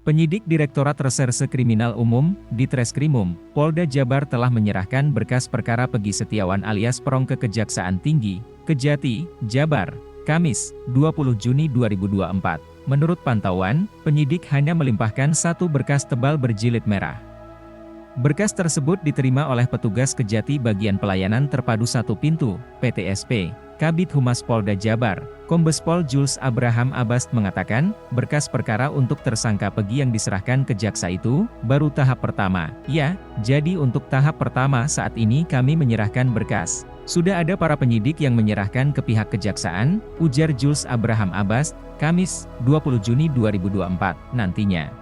Penyidik Direktorat Reserse Kriminal Umum, Ditreskrimum, Polda Jabar telah menyerahkan berkas perkara Pegi Setiawan alias Perong ke Kejaksaan Tinggi, Kejati, Jabar, Kamis, 20 Juni 2024. Menurut pantauan, penyidik hanya melimpahkan satu berkas tebal berjilid merah. Berkas tersebut diterima oleh petugas Kejati Bagian Pelayanan Terpadu Satu Pintu, PTSP, Kabid Humas Polda Jabar, Kombes Pol Jules Abraham Abbast mengatakan, berkas perkara untuk tersangka Pegi yang diserahkan ke jaksa itu, baru tahap pertama. Ya, jadi untuk tahap pertama saat ini kami menyerahkan berkas. Sudah ada para penyidik yang menyerahkan ke pihak kejaksaan, ujar Jules Abraham Abbast, Kamis, 20 Juni 2024, nantinya.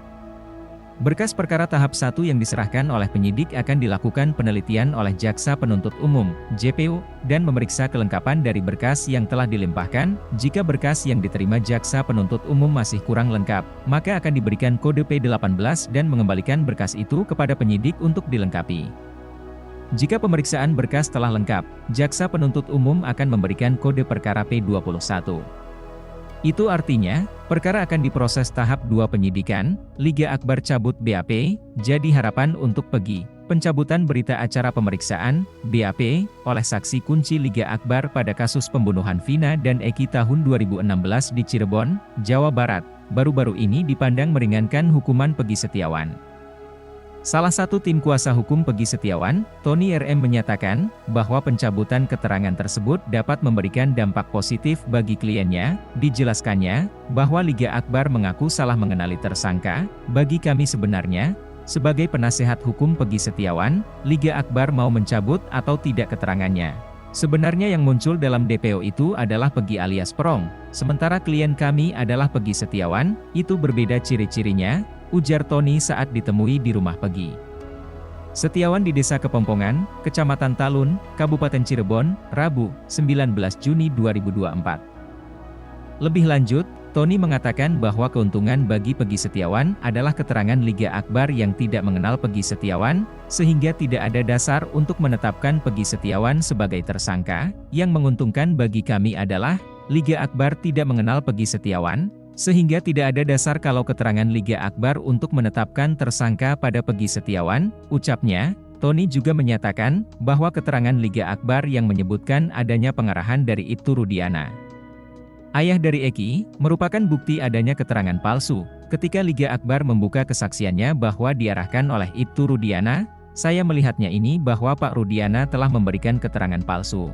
Berkas perkara tahap 1 yang diserahkan oleh penyidik akan dilakukan penelitian oleh Jaksa Penuntut Umum, JPU, dan memeriksa kelengkapan dari berkas yang telah dilimpahkan. Jika berkas yang diterima Jaksa Penuntut Umum masih kurang lengkap, maka akan diberikan kode P18 dan mengembalikan berkas itu kepada penyidik untuk dilengkapi. Jika pemeriksaan berkas telah lengkap, Jaksa Penuntut Umum akan memberikan kode perkara P21. Itu artinya, perkara akan diproses tahap 2 penyidikan, Liga Akbar cabut BAP, jadi harapan untuk Pegi, pencabutan berita acara pemeriksaan, BAP, oleh saksi kunci Liga Akbar pada kasus pembunuhan Vina dan Eki tahun 2016 di Cirebon, Jawa Barat, baru-baru ini dipandang meringankan hukuman Pegi Setiawan. Salah satu tim kuasa hukum Pegi Setiawan, Tony RM menyatakan, bahwa pencabutan keterangan tersebut dapat memberikan dampak positif bagi kliennya. Dijelaskannya, bahwa Liga Akbar mengaku salah mengenali tersangka. Bagi kami sebenarnya, sebagai penasehat hukum Pegi Setiawan, Liga Akbar mau mencabut atau tidak keterangannya. Sebenarnya yang muncul dalam DPO itu adalah Pegi alias Perong, sementara klien kami adalah Pegi Setiawan, itu berbeda ciri-cirinya, ujar Tony saat ditemui di rumah Pegi Setiawan di Desa Kepompongan, Kecamatan Talun, Kabupaten Cirebon, Rabu, 19 Juni 2024. Lebih lanjut, Tony mengatakan bahwa keuntungan bagi Pegi Setiawan adalah keterangan Liga Akbar yang tidak mengenal Pegi Setiawan, sehingga tidak ada dasar untuk menetapkan Pegi Setiawan sebagai tersangka. Yang menguntungkan bagi kami adalah, Liga Akbar tidak mengenal Pegi Setiawan, sehingga tidak ada dasar kalau keterangan Liga Akbar untuk menetapkan tersangka pada Pegi Setiawan, ucapnya. Tony juga menyatakan, bahwa keterangan Liga Akbar yang menyebutkan adanya pengarahan dari Ibtu Rudiana, ayah dari Eki, merupakan bukti adanya keterangan palsu. Ketika Liga Akbar membuka kesaksiannya bahwa diarahkan oleh Ibtu Rudiana, saya melihatnya ini bahwa Pak Rudiana telah memberikan keterangan palsu.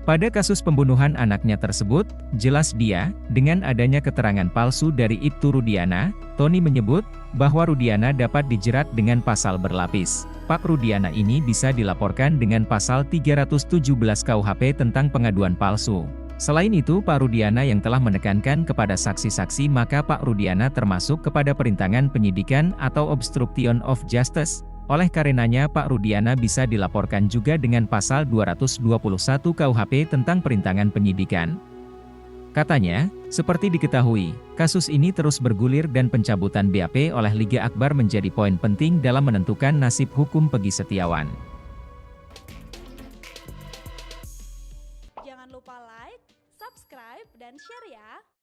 Pada kasus pembunuhan anaknya tersebut, jelas dia, dengan adanya keterangan palsu dari Ibtu Rudiana, Tony menyebut, bahwa Rudiana dapat dijerat dengan pasal berlapis. Pak Rudiana ini bisa dilaporkan dengan pasal 317 KUHP tentang pengaduan palsu. Selain itu Pak Rudiana yang telah menekankan kepada saksi-saksi maka Pak Rudiana termasuk kepada perintangan penyidikan atau obstruction of justice. Oleh karenanya Pak Rudiana bisa dilaporkan juga dengan pasal 221 KUHP tentang perintangan penyidikan. Katanya, seperti diketahui, kasus ini terus bergulir dan pencabutan BAP oleh Liga Akbar menjadi poin penting dalam menentukan nasib hukum Pegi Setiawan.